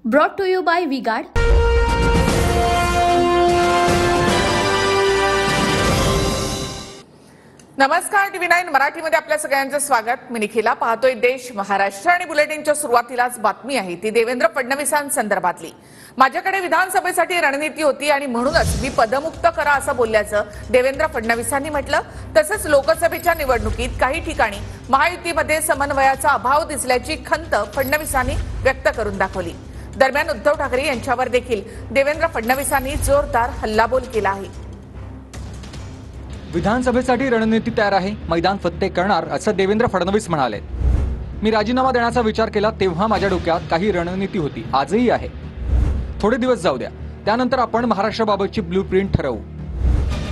Brought to you by V-Guard. नमस्कार, TV9 मराठीमध्ये आपल्या सगळ्यांचं स्वागत. मी निखिला. पाहतोय देश महाराष्ट्र आणि बुलेटिनच्या सुरुवातीलाच बातमी आहे ती देवेंद्र फडणवीसांसंदर्भातली. माझ्याकडे विधानसभेसाठी रणनीती होती आणि म्हणूनच मी पदमुक्त करा असं बोलल्याचं देवेंद्र फडणवीसांनी म्हटलं. तसंच लोकसभेच्या निवडणुकीत काही ठिकाणी महायुतीमध्ये समन्वयाचा अभाव दिसल्याची खंत फडणवीसांनी व्यक्त करून दाखवली. दरम्यान उद्धव ठाकरे यांच्यावर देखील देवेंद्र फडणवीसांनी जोरदार हल्लाबोल केला आहे. विधानसभेसाठी रणनीती तयार आहे, मैदान फत्ते करणार असं देवेंद्र फडणवीस म्हणाले. मी राजीनामा देण्याचा विचार केला तेव्हा माझ्या डोक्यात काही रणनीती होती, आजही आहे. थोडे दिवस जाऊ द्या, त्यानंतर आपण महाराष्ट्राबाबतची ब्लूप्रिंट ठरवू.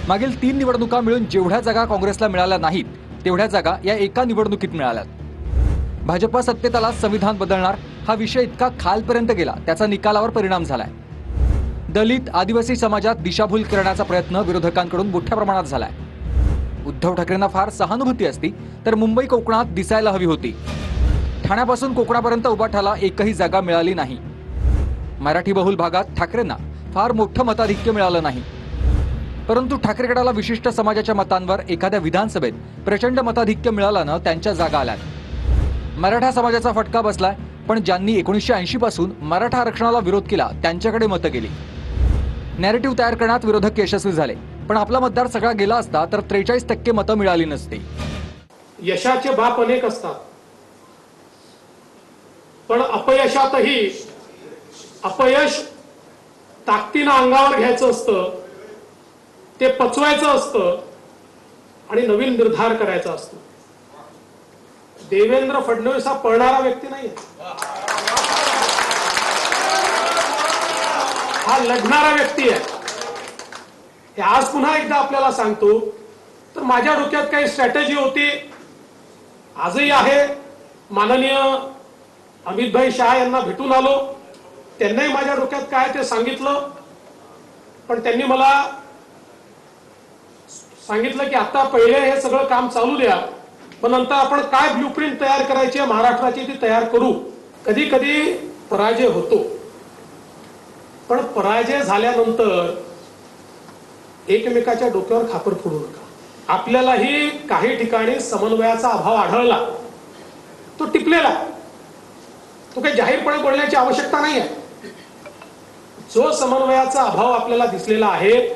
मागील 3 निवडणुका मिळून जेवढ्या जागा काँग्रेसला मिळाल्या नाहीत तेवढ्या जागा या एका निवडणुकीत मिळाल्यात. भाजपा सत्तेत आला, संविधान बदलणार हा विषय इतका खालपर्यंत गेला, त्याचा निकालावर परिणाम झालाय. दलित आदिवासी समाजात दिशाभूल करण्याचा प्रयत्न विरोधकांकडून मोठ्या प्रमाणात झालाय. उद्धव ठाकरेंना फार सहानुभूती असती तर मुंबई कोकणात दिसायला हवी होती. ठाण्यापासून कोकणापर्यंत उबाठाला एकही जागा मिळाली नाही. मराठी बहुल भागात ठाकरेंना फार मोठं मताधिक्य मिळालं नाही. परंतु ठाकरे गटाला विशिष्ट समाजाच्या मतांवर एखाद्या विधानसभेत प्रचंड मताधिक्य मिळाल्यानं त्यांच्या जागा आल्यात. मराठा समाजाचा फटका बसलाय, पण ज्यांनी 1980 पासून मराठा आरक्षणाला विरोध केला त्यांच्याकडे मतं गेली. नॅरेटिव्ह तयार करण्यात विरोधक यशस्वी झाले, पण आपला मतदार सगळा गेला असता तर 43% मतं मिळाली नसती. यशाचे बाप अनेक असतात, पण अपयशातही अपयश ताकदीनं अंगावर घ्यायचं असतं, ते पचवायचं असतं आणि नवीन निर्धार करायचा असतो. देवेंद्र फडणवीस हा पळणारा व्यक्ती नाही, हा लढणारा व्यक्ती आहे. हे आज पुन्हा एकदा आपल्याला सांगतो. तर माझ्या डोक्यात काही स्ट्रॅटेजी होती, आजही आहे. माननीय अमितभाई शाह यांना भेटून आलो, त्यांनाही माझ्या डोक्यात काय ते सांगितलं. पण त्यांनी मला सांगितलं की आता पहिले हे सगळं काम चालू द्या, पण नंतर आपण काय ब्लूप्रिंट तयार करायची आहे महाराष्ट्राची ती तयार करू. कधी कधी पराजय होतो, पण पराजय झाल्यानंतर एकमेकाच्या डोक्यावर खापर फोडू नका. आपल्यालाही काही ठिकाणी समन्वयाचा अभाव आढळला, तो टिपलेला, तो काही जाहीरपणे बोलण्याची आवश्यकता नाही आहे. जो समन्वयाचा अभाव आपल्याला दिसलेला आहे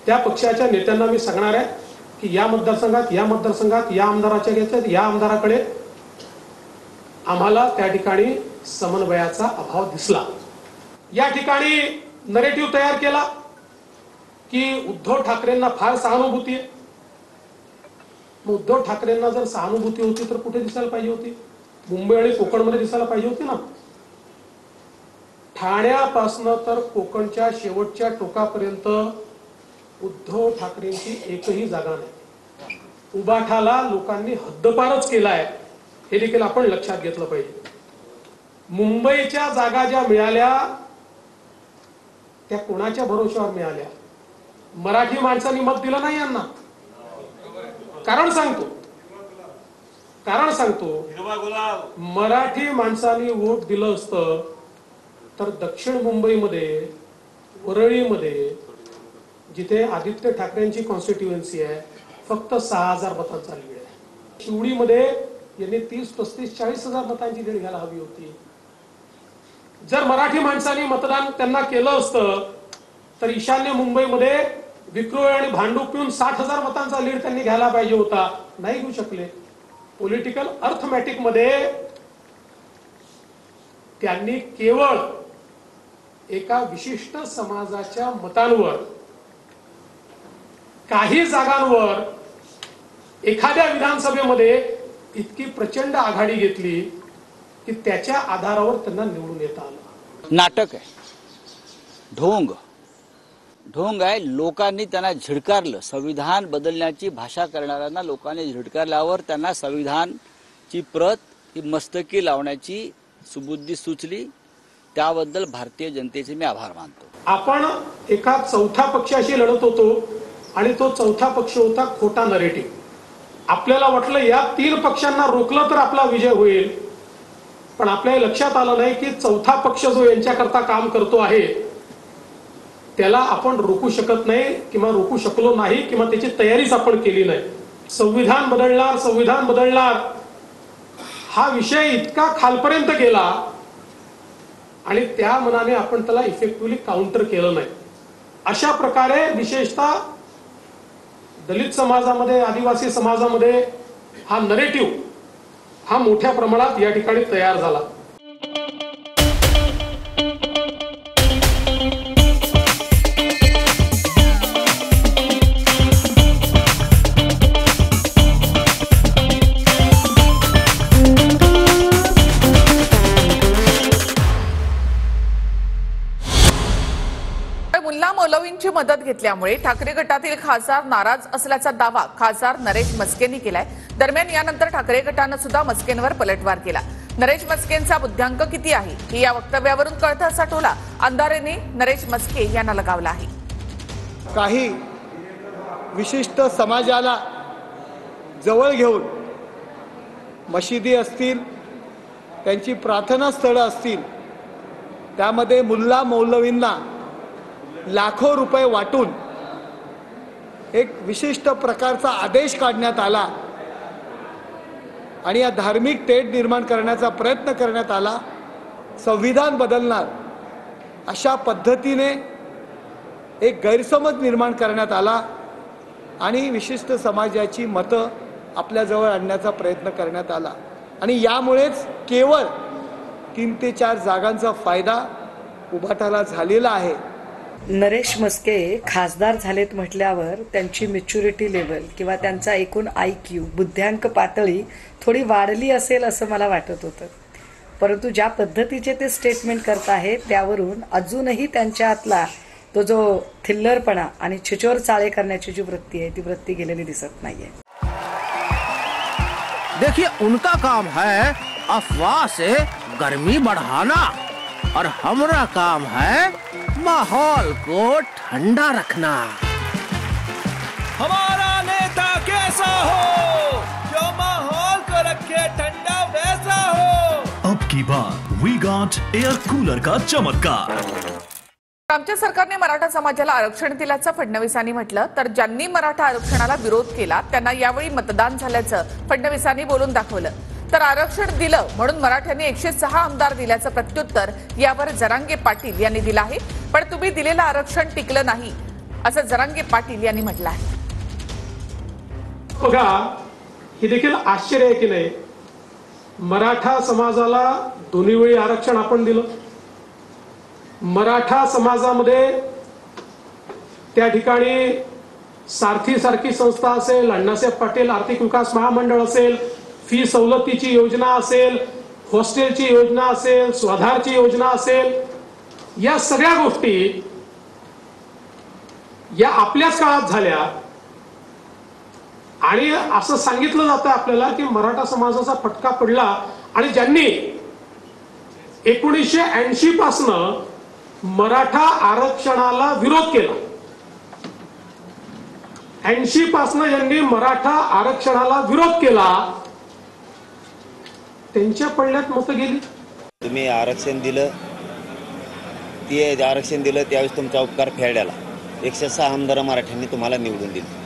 त्या पक्षाच्या नेत्यांना मी सांगणार आहे की या मतदारसंघात या आमदाराच्या घेतल्यात या आमदाराकडे आम्हाला त्या ठिकाणी समन्वयाचा अभाव दिसला. या ठिकाणी नरेटिव्ह तयार केला की उद्धव ठाकरेंना फार सहानुभूती आहे. मग उद्धव ठाकरेंना जर सहानुभूती होती तर कुठे दिसायला पाहिजे होती? मुंबई आणि कोकणमध्ये दिसायला पाहिजे होती ना. ठाण्यापासनं तर कोकणच्या शेवटच्या टोकापर्यंत उद्धव ठाकरेंची एकही जागा नाही. उबाठाला लोकांनी हद्दपारच केलाय, हे देखील आपण लक्षात घेतलं पाहिजे. मुंबईच्या जागा ज्या मिळाल्या त्या कोणाच्या भरोश्यावर मिळाल्या? मराठी माणसांनी मत दिलं नाही यांना. कारण सांगतो मराठी माणसांनी वोट दिलं असतं तर दक्षिण मुंबईमध्ये, वरळीमध्ये, जिथे आदित्य ठाकरेंची कॉन्स्टिट्युएन्सी आहे, फक्त 6,000 मतांचा लीड आहे. शिवडीमध्ये यांनी 30, 35, 40,000 मतांची लीड घ्यायला हवी होती. जर मराठी माणसांनी मतदान त्यांना केलं असतं तर ईशान्य मुंबईमध्ये विक्रोळ आणि भांडूप पिऊन 60,000 मतांचा लीड त्यांनी घ्यायला पाहिजे होता. नाही घेऊ शकले. पॉलिटिकल अर्थमॅटिक मध्ये त्यांनी केवळ एका विशिष्ट समाजाच्या मतांवर, काही जागांवर एखाद्या विधानसभेमध्ये इतकी प्रचंड आघाडी घेतली की त्याच्या आधारावर त्यांना निवडून येता आलं. नाटक आहे, ढोंग आहे. लोकांनी त्यांना झिडकारलं. संविधान बदलण्याची भाषा करणाऱ्यांना लोकांनी झिडकारल्यावर त्यांना संविधानची प्रत ही मस्तकी लावण्याची सुबुद्धी सुचली. त्याबद्दल भारतीय जनतेचे मी आभार मानतो. आपण एका चौथ्या पक्षाशी लढत होतो आणि तो चौथा पक्ष होता खोटा नरेटिव्ह. आपल्याला वाटलं या 3 पक्षांना रोखलं तर आपला विजय होईल. पण आपल्या लक्षात आलं नाही की चौथा पक्ष जो यांच्याकरता काम करतो आहे त्याला आपण रोखू शकत नाही किंवा रोखू शकलो नाही किंवा त्याची तयारीच आपण केली नाही. संविधान बदलणार हा विषय इतका खालपर्यंत गेला आणि त्या मनाने आपण त्याला इफेक्टिव्हली काउंटर केलं नाही. अशा प्रकारे विशेषतः दलित समाजामध्ये, आदिवासी समाजामध्ये हा नरेटिव्ह हा मोठ्या प्रमाणात या ठिकाणी तयार झाला. मुल्ला मौलवींची मदत घेतल्यामुळे ठाकरे गटातील खासदार नाराज असल्याचा दावा खासदार नरेश मस्केंनी केलाय. दरम्यान यानंतर ठाकरे गटानं सुद्धा मस्केंवर पलटवार केला. नरेश मस्केंचा बुद्ध्यांक किती आहे हे या वक्तव्यावरून कळतं असा टोला अंधारेने नरेश मस्के यांना लगावला आहे. काही विशिष्ट समाजाला जवळ घेऊन मशिदी असतील, त्यांची प्रार्थना स्थळं असतील, त्यामध्ये मुल्ला मौलवींना लाखो रुपये वाटून एक विशिष्ट प्रकारचा आदेश काढण्यात आला आणि या धार्मिक तेढ निर्माण करण्याचा प्रयत्न करण्यात आला. संविधान बदलणार अशा पद्धतीने एक गैरसमज निर्माण करण्यात आला आणि विशिष्ट समाजाची मतं आपल्याजवळ आणण्याचा प्रयत्न करण्यात आला आणि यामुळेच केवळ 3 ते 4 जागांचा फायदा उभाटाला झालेला आहे. नरेश मस्के खासदार झालेत म्हटल्यावर त्यांची मॅच्युरिटी लेवल किंवा त्यांचा एकूण IQ बुद्ध्यांक पातळी थोडी वाढली असेल असं मला वाटत होतं. परंतु ज्या पद्धतीचे ते स्टेटमेंट करत आहेत त्यावरून अजूनही त्यांच्यातला तो जो थिल्लरपणा आणि छिचोर चाळे करण्याची जी वृत्ती आहे ती वृत्ती गेलेली दिसत नाहीये. देखिए, उनका काम है अफवाह से गर्मी बढ़ाना और हमारा काम है माहौल को ठंडा रखना. हमारा नेता कैसा हो जो माहौल को रखे ठंडा वैसा हो. अब की बार वी गॉट एयर कूलर का चमत्कार. आमच्या सरकारने मराठा समाजाला आरक्षण दिल्याचं फडणवीसांनी म्हटलं तर ज्यांनी मराठा आरक्षणाला विरोध केला त्यांना यावेळी मतदान झाल्याचं फडणवीसांनी बोलून दाखवलं. तर आरक्षण दिलं म्हणून मराठ्यांनी 106 आमदार दिल्याचं प्रत्युत्तर यावर जरांगे पाटील यांनी दिलं आहे. पण तुम्ही दिलेलं आरक्षण टिकलं नाही असं जरांगे पाटील यांनी म्हटलं आहे. बघा, हे देखील आश्चर्य आहे की नाही, मराठा समाजाला दोन्ही वेळी आरक्षण आपण दिलं. मराठा समाजामध्ये त्या ठिकाणी सारथी संस्था असेल, अण्णासाहेब पाटील आर्थिक विकास महामंडळ असेल, फी सवलतीची योजना असेल, हॉस्टेलची योजना असेल, स्वाधारची योजना असेल, या सगळ्या गोष्टी या आपल्याच काळात झाल्या. आणि असं सांगितलं जातं आपल्याला की मराठा समाजाचा फटका पडला आणि ज्यांनी 1980 पासून मराठा आरक्षणाला विरोध केला, 80 पासून ज्यांनी मराठा आरक्षणाला विरोध केला त्यांच्या पडल्यात मतं गेली. तुम्ही आरक्षण दिलं, ते आरक्षण दिलं त्यावेळेस तुमचा उपकार फेडायला 106 आमदार मराठ्यांनी तुम्हाला निवडून दिले.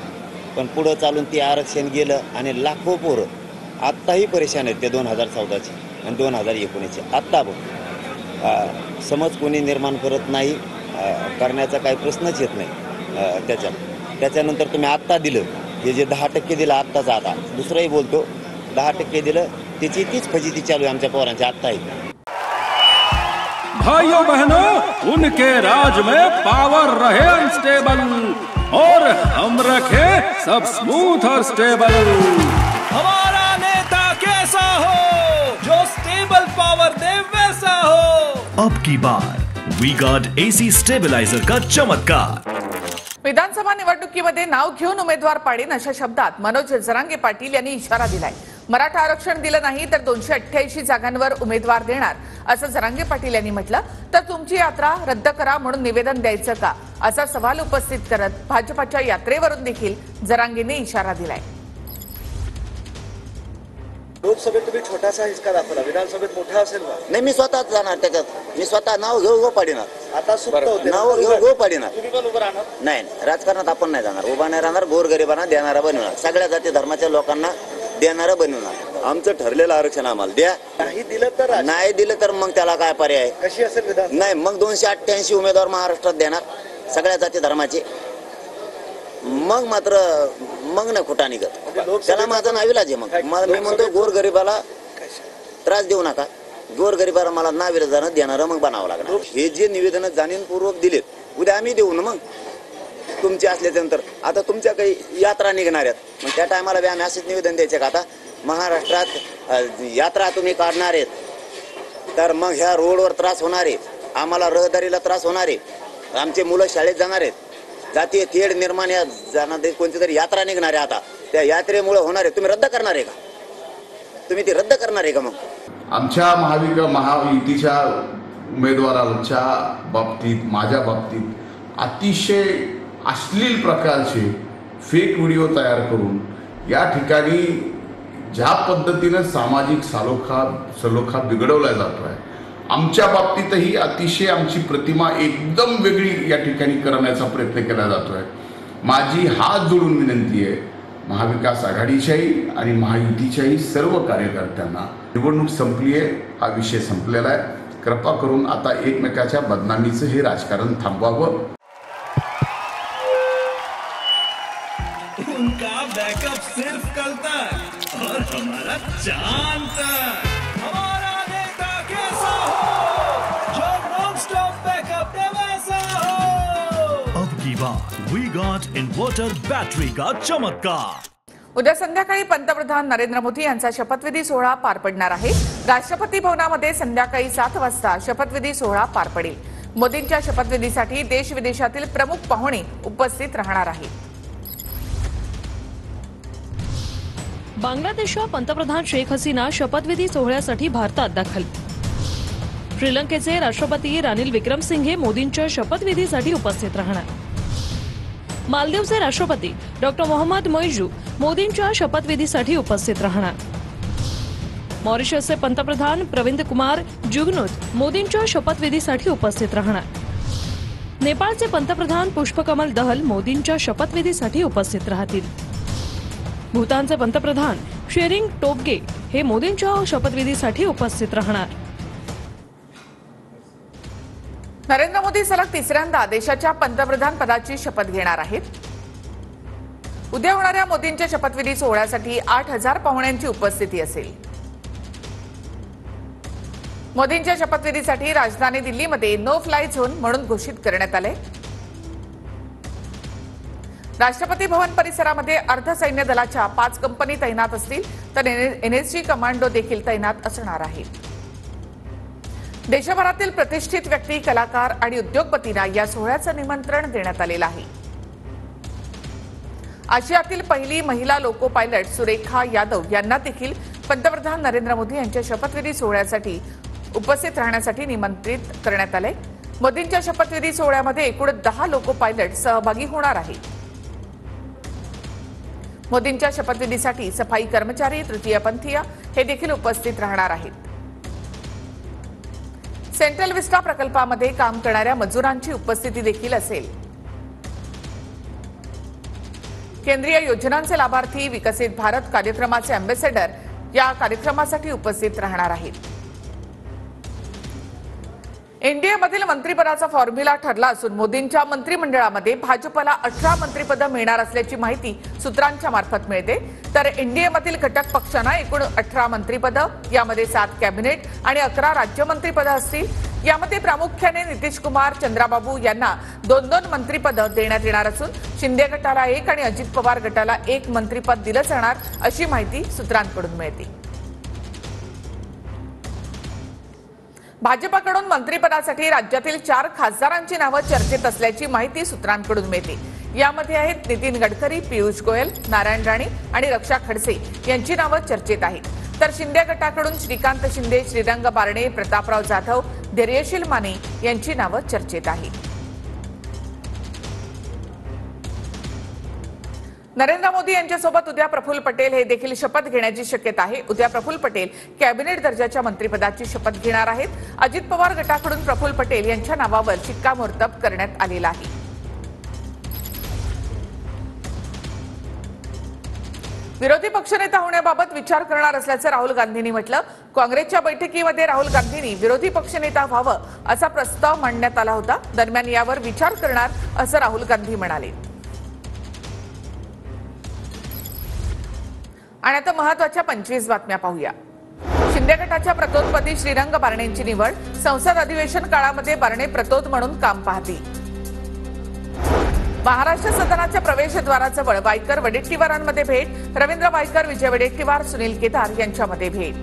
पण पुढं चालून ते आरक्षण गेलं आणि लाखो पोरं आत्ताही परेशान आहेत ते 2014चे आणि 2019चे. आत्ता बघ समज कोणी निर्माण करत नाही, करण्याचा काही प्रश्नच येत नाही. त्याच्यानंतर तुम्ही आत्ता दिलं, हे जे 10% दिलं आत्ताच, आता दुसरंही बोलतो 10% दिलं, त्याची तीच फजिती चालू आहे आमच्या पोरांच्या आत्ताही. भाइयों बहनों, उनके राज में पावर रहे अनस्टेबल और हम रखे सब स्मूथ और स्टेबल. हमारा नेता कैसा हो जो स्टेबल पावर दे वैसा हो. अब की बार वी गॉट AC स्टेबलाइजर का चमत्कार. विधानसभा निवडणुकीमध्ये नाव घेऊन उमेदवार पाडेन अशा शब्दात मनोज जरांगे पाटील यांनी इशारा दिलाय. मराठा आरक्षण दिलं नाही तर 288 जागांवर उमेदवार देणार असं जरांगे पाटील यांनी म्हटलं. तर तुमची यात्रा रद्द करा म्हणून निवेदन द्यायचं का असा सवाल उपस्थित करत भाजपच्या यात्रेवरून देखील जरांगेने इशारा दिलाय. लोकसभेत तुम्ही छोटासा हिसका दाखवला, विधानसभेत मोठा असेल का? नाही, मी स्वतःच जाणार त्याच्यात. मी स्वतः नाव घेऊ पाडीणार. आता सुप्त होते, नाव घेऊ पाडीणार. तुम्ही पण उभं राहणार? नाही, राजकारणात आपण नाही जाणार. उभा नाही राहणार. गोरगरिबांना देणारा बनवणार. सगळ्या जाती धर्माच्या लोकांना देणारा बनवणार. आमचं ठरलेलं आरक्षण आम्हाला द्या. नाही दिलं तर नाही दिलं तर मग त्याला काय पर्याय? कशी असेल विधान? नाही, मग 288 उमेदवार महाराष्ट्रात देणार सगळ्या जाती धर्माचे. मग मात्र मग नाही खोटा निघत. त्याला माझा नाविलाज आहे. मग मी म्हणतो गोरगरिबाला त्रास देऊ नका. गोरगरिबाला मला नाविलाजानं देणारं मग बनावं लागणार. हे जे निवेदन जाणीवपूर्वक दिलेत, उद्या आम्ही देऊ ना. मग तुमचे असल्यानंतर आता तुमच्या काही यात्रा निघणार आहेत, मग त्या टायमाला आम्ही असेच निवेदन द्यायचे का? आता महाराष्ट्रात यात्रा तुम्ही काढणार आहेत तर मग ह्या रोडवर त्रास होणार आहे, आम्हाला रहदारीला त्रास होणार आहे, आमचे मुलं शाळेत जाणार आहेत, जातीय तेढ निर्माण या जाणार, कोणती तरी यात्रा निघणार आहे. आता त्या यात्रेमुळे होणार आहे. तुम्ही रद्द करणार आहे का? तुम्ही ती रद्द करणार आहे का? मग आमच्या महायुतीच्या उमेदवारांच्या बाबतीत, माझ्या बाबतीत अतिशय अश्लील प्रकारचे फेक व्हिडिओ तयार करून या ठिकाणी ज्या पद्धतीनं सामाजिक सलोखा बिघडवला जातो आहे, आमच्या बाबतीतही अतिशय आमची प्रतिमा एकदम वेगळी या ठिकाणी करण्याचा प्रयत्न केला जातो आहे. माझी हात जोडून विनंती आहे महाविकास आघाडीच्याही आणि महायुतीच्याही सर्व कार्यकर्त्यांना, निवडणूक संपली आहे, हा विषय संपलेला आहे. कृपा करून आता एकमेकाच्या बदनामीचं हे राजकारण थांबवावं. उनका बैकअप सिर्फ कल तक और हमारा चांद तक. हमारा नेता कैसा हो जो नॉन स्टॉप बैकअप दे वैसा हो. अब की बात वी गॉट इन्वर्टर बैटरी का चमत्कार. उद्या संध्याकाळी पंतप्रधान नरेंद्र मोदी यांचा शपथविधी सोहळा पार पडणार आहे. राष्ट्रपती भवनामध्ये संध्याकाळी 7 वाजता शपथविधी सोहळा पार पडेल. मोदींच्या शपथविधीसाठी देश विदेशातील प्रमुख पाहुणे उपस्थित राहणार आहेत. बांगलादेशच्या पंतप्रधान शेख हसीना शपथविधी सोहळ्यासाठी भारतात दाखल. श्रीलंकेचे राष्ट्रपती रानिल विक्रमसिंघे मोदींच्या शपथविधीसाठी उपस्थित राहणार. मालदीवचे राष्ट्रपती डॉक्टर मोहम्मद मोइजू मोदींच्या शपथविधीसाठी उपस्थित राहणार. मॉरिशसचे पंतप्रधान प्रविंद कुमार जुगनूथ मोदींच्या शपथविधीसाठी उपस्थित राहणार. नेपाळचे पंतप्रधान पुष्पकमल दहल मोदींच्या शपथविधीसाठी उपस्थित राहतील. भूतानचे पंतप्रधान शेरिंग टोब्गे हे मोदींच्या शपथविधीसाठी उपस्थित राहणार. नरेंद्र मोदी सलग तिसऱ्यांदा देशाच्या पंतप्रधान पदाची शपथ घेणार आहेत. उद्या होणाऱ्या मोदींच्या शपथविधी सोहळ्यासाठी 8,000 पाहुण्यांची उपस्थिती असेल. मोदींच्या शपथविधीसाठी राजधानी दिल्लीमध्ये नो फ्लाय झोन म्हणून घोषित करण्यात आले. राष्ट्रपती भवन परिसरामध्ये अर्धसैन्य दलाच्या 5 कंपनी तैनात असतील तर एनएसजी कमांडो देखील तैनात असणार आहेत. देशभरातील प्रतिष्ठित व्यक्ती, कलाकार आणि उद्योगपतींना या सोहळ्याचं निमंत्रण देण्यात आलेलं आहे. आशियातील पहिली महिला लोको पायलट सुरेखा यादव यांना देखील पंतप्रधान नरेंद्र मोदी यांच्या शपथविधी सोहळ्यासाठी उपस्थित राहण्यासाठी निमंत्रित करण्यात आले. मोदींच्या शपथविधी सोहळ्यामध्ये एकूण 10 लोको पायलट सहभागी होणार आहेत. मोदींच्या शपथविधीसाठी सफाई कर्मचारी, तृतीयपंथीय हे देखील उपस्थित राहणार आहेत. सेंट्रल विस्टा प्रकल्पामध्ये काम करणाऱ्या मजुरांची उपस्थिती देखील असेल. केंद्रीय योजनांचे लाभार्थी, विकसित भारत कार्यक्रमाचे अँबॅसेडर या कार्यक्रमासाठी उपस्थित राहणार आहेत. एनडीएमधील मंत्रिपदाचा फॉर्म्युला ठरला असून मोदींच्या मंत्रिमंडळामध्ये भाजपला 18 मंत्रिपदं मिळणार असल्याची माहिती सूत्रांच्या मार्फत मिळते. तर एनडीएमधील घटक पक्षांना एकूण 18 मंत्रिपदं, यामध्ये 7 कॅबिनेट आणि 11 राज्यमंत्रिपदं असतील. यामध्ये प्रामुख्याने नितीश कुमार, चंद्राबाबू यांना 2-2 मंत्रिपदं देण्यात येणार असून शिंदे गटाला 1 आणि अजित पवार गटाला 1 मंत्रिपद दिलं जाणार अशी माहिती सूत्रांकडून मिळते. भाजपकडून मंत्रिपदासाठी राज्यातील 4 खासदारांची नावं चर्चेत असल्याची माहिती सूत्रांकडून मिळते. यामध्ये आहेत नितीन गडकरी, पियुष गोयल, नारायण राणे आणि रक्षा खडसे यांची नावं चर्चेत आहेत. तर शिंदे गटाकडून श्रीकांत शिंदे, श्रीरंग बारणे, प्रतापराव जाधव, धैर्यशील माने यांची नावं चर्चेत आहेत. नरेंद्र मोदी यांच्यासोबत उद्या प्रफुल्ल पटेल हे देखील शपथ घेण्याची शक्यता आहे. उद्या प्रफुल्ल पटेल कॅबिनेट दर्जाच्या मंत्रिपदाची शपथ घेणार आहेत. अजित पवार गटाकडून प्रफुल्ल पटेल यांच्या नावावर शिक्कामोर्तब करण्यात आलेला आहे. विरोधी पक्षनेता होण्याबाबत विचार करणार असल्याचं राहुल गांधींनी म्हटलं. काँग्रेसच्या बैठकीमध्ये राहुल गांधींनी विरोधी पक्षनेता व्हावं असा प्रस्ताव मांडण्यात आला होता. दरम्यान यावर विचार करणार असं राहुल गांधी म्हणाले. आणि आता महत्वाच्या 25 बातम्या पाहूया. शिंदे गटाच्या प्रतोदपदी श्रीरंग बारणेंची निवड. संसद अधिवेशन काळामध्ये बारणे प्रतोद म्हणून काम पाहतील. महाराष्ट्र सदनाच्या प्रवेशद्वाराजवळ वायकर वडेट्टीवारांमध्ये भेट. रवींद्र वायकर, विजय वडेट्टीवार, सुनील केदार यांच्यामध्ये भेट.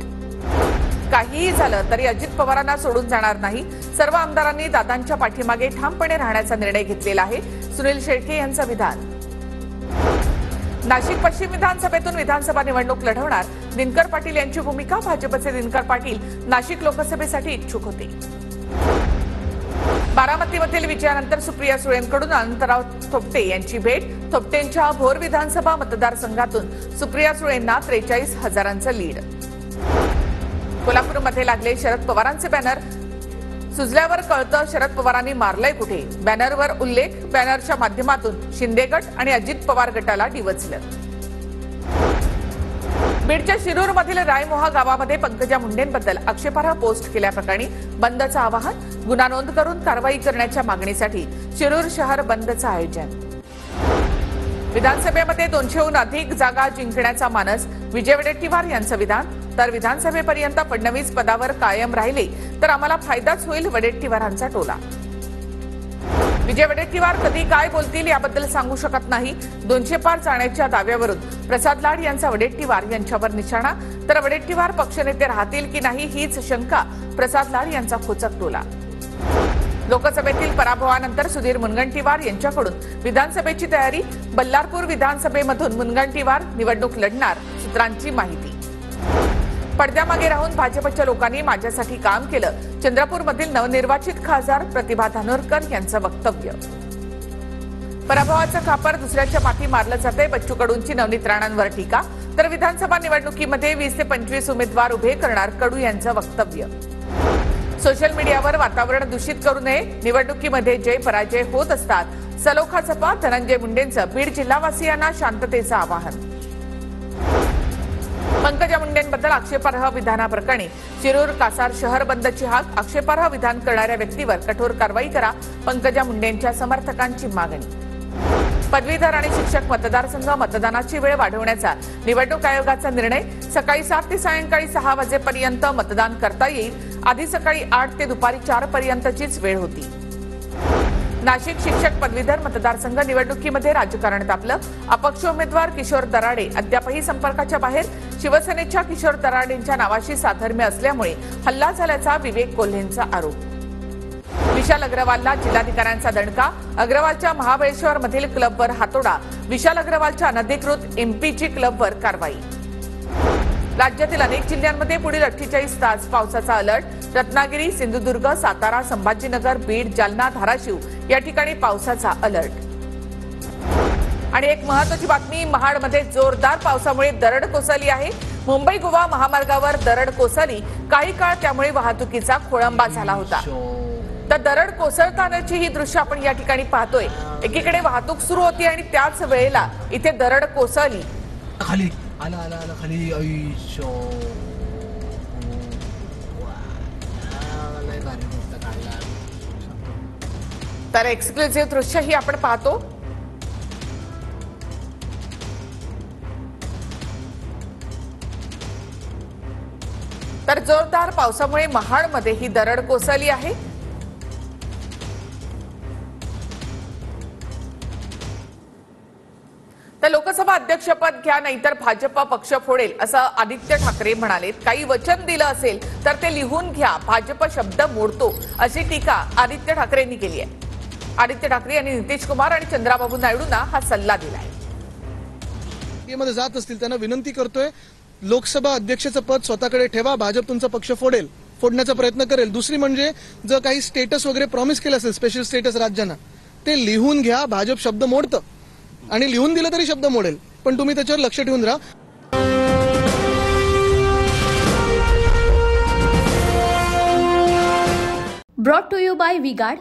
काहीही झालं तरी अजित पवारांना सोडून जाणार नाही. सर्व आमदारांनी दादांच्या पाठीमागे ठामपणे राहण्याचा निर्णय घेतलेला आहे. सुनील शेळके यांचं विधान. नाशिक पश्चिम विधानसभेतून विधानसभा निवडणूक लढवणार दिनकर पाटील यांची भूमिका. भाजपचे दिनकर पाटील नाशिक लोकसभेसाठी इच्छुक होते. बारामतीमधील विजयानंतर सुप्रिया सुळेंकडून अनंतराव थोपटे यांची भेट. थोपटेंच्या भोर विधानसभा मतदारसंघातून सुप्रिया सुळेंना 43,000चं लीड. कोल्हापूरमध्ये लागले शरद पवारांचे बॅनर. सुजल्यावर कळतं शरद पवारांनी मारलंय कुठे. बॅनरवर उल्लेख. बॅनरच्या माध्यमातून शिंदे गट आणि अजित पवार गटाला डिवचलं. बीडच्या शिरूरमधील रायमोहा गावामध्ये पंकजा मुंडेंबद्दल आक्षेपार्ह पोस्ट केल्याप्रकरणी बंदचं आवाहन. गुन्हा नोंद करून कारवाई करण्याच्या मागणीसाठी शिरूर शहर बंदचं आयोजन. विधानसभेमध्ये 200हून अधिक जागा जिंकण्याचा मानस. विजय वडेट्टीवार यांचं विधान. तर विधानसभेपर्यंत फडणवीस पदावर कायम राहिले तर आम्हाला फायदाच होईल, वडेट्टीवारांचा टोला. विजय वडेट्टीवार कधी काय बोलतील याबद्दल सांगू शकत नाही. 200 पार जाण्याच्या दाव्यावरून प्रसाद लाड यांचा वडेट्टीवार यांच्यावर निशाणा. तर वडेट्टीवार पक्षनेते राहतील की नाही हीच शंका. प्रसाद लाड यांचा खोचक टोला. लोकसभेतील पराभवानंतर सुधीर मुनगंटीवार यांच्याकडून विधानसभेची तयारी. बल्लारपूर विधानसभेमधून मुनगंटीवार निवडणूक लढणार, सूत्रांची माहिती. पडद्यामागे राहून भाजपच्या लोकांनी माझ्यासाठी काम केलं. चंद्रपूरमधील नवनिर्वाचित खासदार प्रतिभा धानोरकर यांचं वक्तव्य. पराभवाचं खापर दुसऱ्याच्या माथी मारलं जाते. बच्चू कडूंची नवनीत राणांवर टीका. तर विधानसभा निवडणुकीमध्ये 20 ते 25 उमेदवार उभे करणार, कडू यांचं वक्तव्य. सोशल मीडियावर वातावरण दूषित करू नये. निवडणुकीमध्ये जय पराजय होत असतात. सलोखा जपा. धनंजय मुंडेंचं बीड जिल्हावासियांना शांततेचं आवाहन. पंकजा मुंडेंबद्दल आक्षेपार्ह विधानाप्रकरणी शिरूर कासार शहर बंदची हाक. आक्षेपार्ह विधान करणाऱ्या व्यक्तीवर कठोर कारवाई करा, पंकजा मुंडेंच्या समर्थकांची मागणी. पदवीधर आणि शिक्षक मतदारसंघ मतदानाची वेळ वाढवण्याचा निवडणूक आयोगाचा निर्णय. सकाळी 7 ते सायंकाळी 6 वाजेपर्यंत मतदान करता येईल. आधी सकाळी 8 ते दुपारी 4 पर्यंतचीच वेळ होती. नाशिक शिक्षक पदवीधर मतदारसंघ निवडणुकीमध्ये राजकारण तापलं. अपक्ष उमेदवार किशोर दराडे अद्यापही संपर्काच्या बाहेर. शिवसेनेच्या किशोर दराडेंच्या नावाशी साधर्म्य असल्यामुळे हल्ला झाल्याचा विवेक कोल्हेंचा आरोप. विशाल अग्रवालला जिल्हाधिकाऱ्यांचा दणका. अग्रवालच्या महाबळेश्वरमधील क्लबवर हातोडा. विशाल अग्रवालच्या अनधिकृत एमपीजी क्लबवर कारवाई. राज्यातील अनेक जिल्ह्यांमध्ये पुढील 48 तास पावसाचा अलर्ट. रत्नागिरी, सिंधुदुर्ग, सातारा, संभाजीनगर, बीड, जालना, धाराशिव या ठिकाणी पावसाचा अलर्ट. आणि एक महत्त्वाची बातमी. महाडमध्ये जोरदार पावसामुळे दरड कोसळली आहे. मुंबई गोवा महामार्गावर दरड कोसळली. काही काळ त्यामुळे वाहतुकीचा खोळंबा झाला होता. तर दरड कोसळतानाची ही दृश्य आपण या ठिकाणी पाहतोय. एकीकडे वाहतूक सुरू होती आणि त्याच वेळेला इथे दरड कोसळली. खाली आला आला आला खाली. आयुष्य तर एक्सक्लुझिव्ह दृश्य ही आपण पाहतो. तर जोरदार पावसामुळे महाडमध्ये ही दरड कोसळली आहे. तर लोकसभा अध्यक्षपद घ्या नाहीतर भाजप पक्ष फोडेल असं आदित्य ठाकरे म्हणाले. काही वचन दिलं असेल तर ते लिहून घ्या. भाजप शब्द मोडतो अशी टीका आदित्य ठाकरेंनी केली आहे. आदित्य ठाकरे यांनी नितीश कुमार आणि चंद्राबाबू नायडूंना हा सल्ला दिलाय. मध्ये जात असतील त्यांना विनंती करतोय, लोकसभा अध्यक्षाचं पद स्वतःकडे ठेवा. भाजप तुमचा पक्ष फोडेल, फोडण्याचा प्रयत्न करेल. दुसरी म्हणजे जर काही स्टेटस वगैरे प्रॉमिस केलं असेल, स्पेशल स्टेटस राज्यांना, ते लिहून घ्या. भाजप शब्द मोडतं. आणि लिहून दिलं तरी शब्द मोडेल, पण तुम्ही त्याच्यावर लक्ष ठेवून राहा. Brought to you by V-Guard,